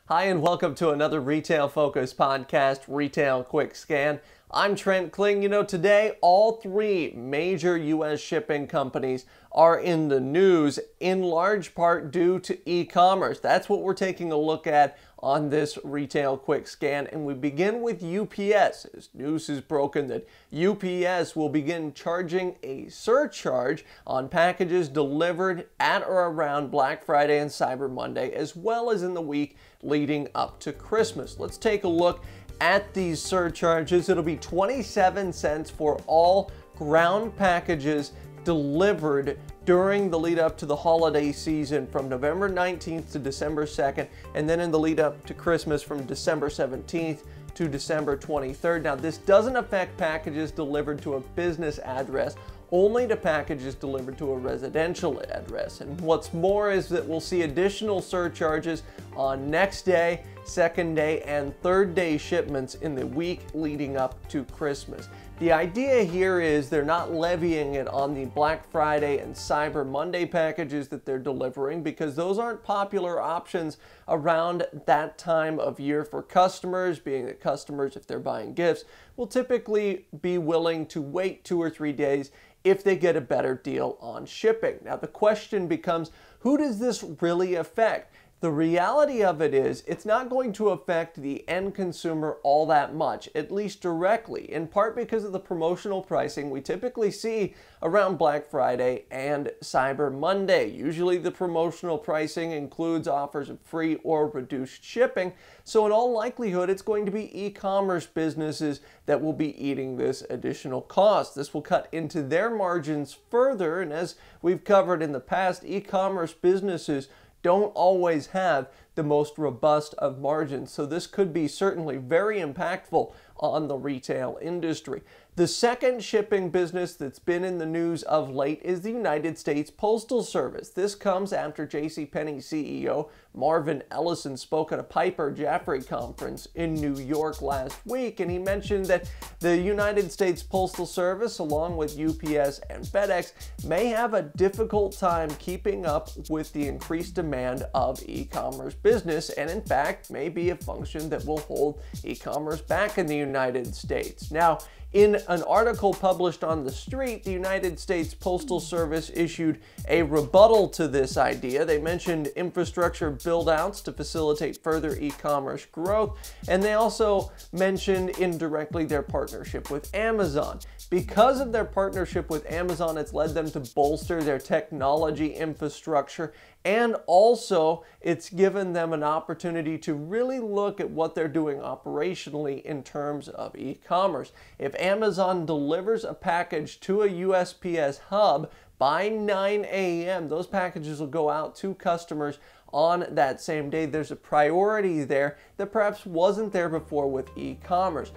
Hi, and welcome to another Retail Focus podcast, Retail Quick Scan. I'm Trent Kling. Today all three major U.S. shipping companies are in the news, in large part due to e-commerce. That's what we're taking a look at on this Retail Quick Scan. And we begin with UPS. As news is broken that UPS will begin charging a surcharge on packages delivered at or around Black Friday and Cyber Monday, as well as in the week leading up to Christmas. Let's take a look at these surcharges. It'll be 27 cents for all ground packages delivered during the lead up to the holiday season from November 19th to December 2nd, and then in the lead up to Christmas from December 17th to December 23rd. Now, this doesn't affect packages delivered to a business address, only to packages delivered to a residential address. And what's more is that we'll see additional surcharges on next day, second day, and third day shipments in the week leading up to Christmas. The idea here is they're not levying it on the Black Friday and Cyber Monday packages that they're delivering, because those aren't popular options around that time of year for customers, being that customers, if they're buying gifts, will typically be willing to wait 2 or 3 days if they get a better deal on shipping. Now, the question becomes, who does this really affect? The reality of it is, it's not going to affect the end consumer all that much, at least directly, in part because of the promotional pricing we typically see around Black Friday and Cyber Monday. Usually the promotional pricing includes offers of free or reduced shipping, so in all likelihood it's going to be e-commerce businesses that will be eating this additional cost. This will cut into their margins further, and as we've covered in the past, e-commerce businesses don't always have the most robust of margins, so this could be certainly very impactful on the retail industry. The second shipping business that's been in the news of late is the United States Postal Service. This comes after JCPenney CEO Marvin Ellison spoke at a Piper Jaffray conference in New York last week, and he mentioned that the United States Postal Service, along with UPS and FedEx, may have a difficult time keeping up with the increased demand of e-commerce business, and in fact may be a function that will hold e-commerce back in the United States. Now, in an article published on The Street, the United States Postal Service issued a rebuttal to this idea. They mentioned infrastructure build-outs to facilitate further e-commerce growth, and they also mentioned indirectly their partnership with Amazon. Because of their partnership with Amazon, it's led them to bolster their technology infrastructure, and also it's given them an opportunity to really look at what they're doing operationally in terms of e-commerce. If Amazon delivers a package to a USPS hub by 9 a.m., those packages will go out to customers on that same day. There's a priority there that perhaps wasn't there before with e-commerce.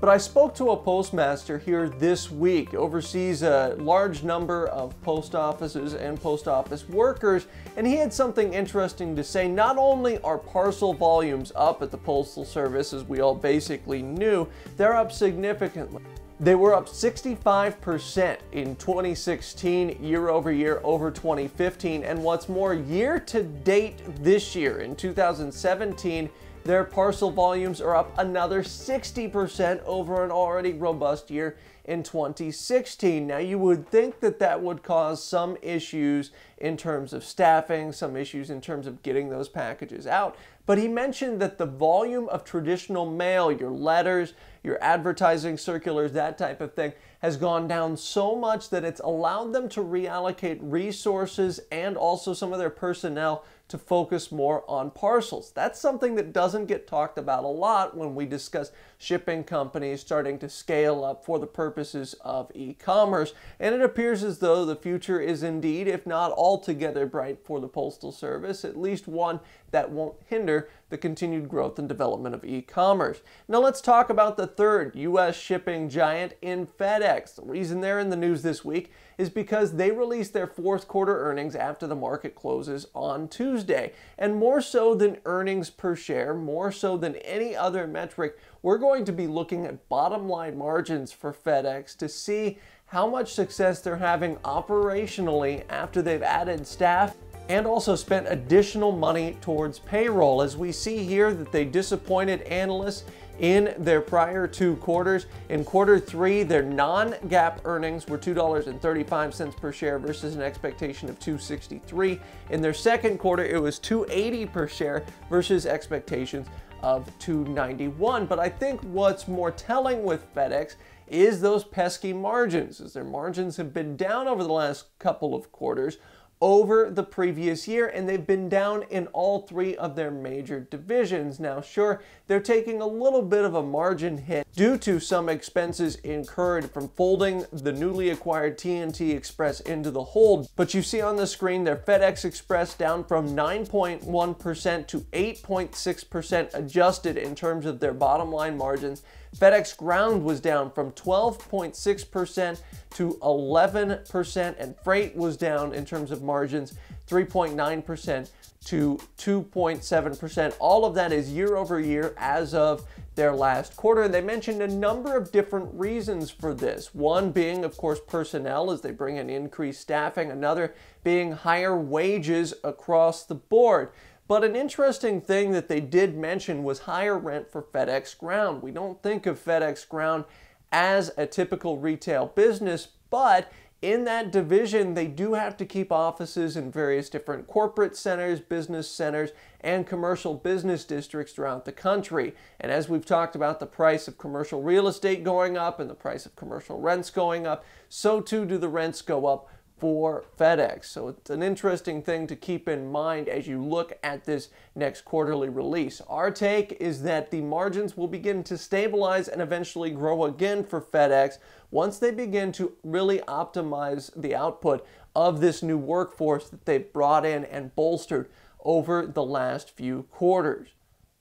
But I spoke to a postmaster here this week, oversees a large number of post offices and post office workers, and he had something interesting to say. Not only are parcel volumes up at the Postal Service, as we all basically knew, they're up significantly. They were up 65% in 2016, year over year over 2015, and what's more, year to date this year, in 2017, their parcel volumes are up another 60% over an already robust year in 2016. Now, you would think that that would cause some issues in terms of staffing, some issues in terms of getting those packages out. But he mentioned that the volume of traditional mail, your letters, your advertising circulars, that type of thing, has gone down so much that it's allowed them to reallocate resources and also some of their personnel to focus more on parcels. That's something that doesn't get talked about a lot when we discuss shipping companies starting to scale up for the purposes of e-commerce. And it appears as though the future is indeed, if not altogether bright for the Postal Service, at least one that won't hinder the continued growth and development of e-commerce. Now let's talk about the third U.S. shipping giant in FedEx. The reason they're in the news this week is because they released their fourth quarter earnings after the market closes on Tuesday. And more so than earnings per share, more so than any other metric, we're going to be looking at bottom line margins for FedEx to see how much success they're having operationally after they've added staff and also spent additional money towards payroll. As we see here that they disappointed analysts in their prior 2 quarters. In quarter 3, their non-GAAP earnings were $2.35 per share versus an expectation of $2.63. In their second quarter, it was $2.80 per share versus expectations of $2.91. But I think what's more telling with FedEx is those pesky margins, as their margins have been down over the last couple of quarters over the previous year, and they've been down in all 3 of their major divisions. Now, sure, they're taking a little bit of a margin hit due to some expenses incurred from folding the newly acquired TNT Express into the hold, but you see on the screen their FedEx Express down from 9.1% to 8.6% adjusted in terms of their bottom line margins. FedEx Ground was down from 12.6% to 11%, and freight was down in terms of margins 3.9% to 2.7%. All of that is year over year as of their last quarter. And they mentioned a number of different reasons for this. One being, of course, personnel as they bring in increased staffing. Another being higher wages across the board. But an interesting thing that they did mention was higher rent for FedEx Ground. We don't think of FedEx Ground as a typical retail business, but in that division, they do have to keep offices in various different corporate centers, business centers, and commercial business districts throughout the country. And as we've talked about the price of commercial real estate going up and the price of commercial rents going up, so too do the rents go up for FedEx. So it's an interesting thing to keep in mind as you look at this next quarterly release. Our take is that the margins will begin to stabilize and eventually grow again for FedEx once they begin to really optimize the output of this new workforce that they've brought in and bolstered over the last few quarters.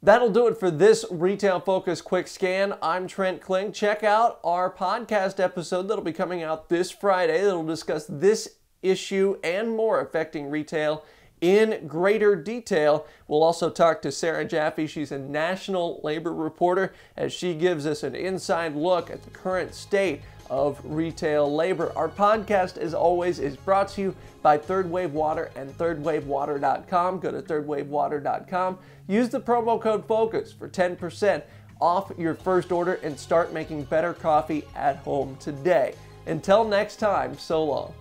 That'll do it for this Retail Focus Quick Scan. I'm Trent Kling. Check out our podcast episode that'll be coming out this Friday that'll discuss this issue and more affecting retail in greater detail. We'll also talk to Sarah Jaffe. She's a national labor reporter as she gives us an inside look at the current state of retail labor. Our podcast, as always, is brought to you by Third Wave Water and thirdwavewater.com. Go to thirdwavewater.com. Use the promo code FOCUS for 10% off your first order and start making better coffee at home today. Until next time, so long.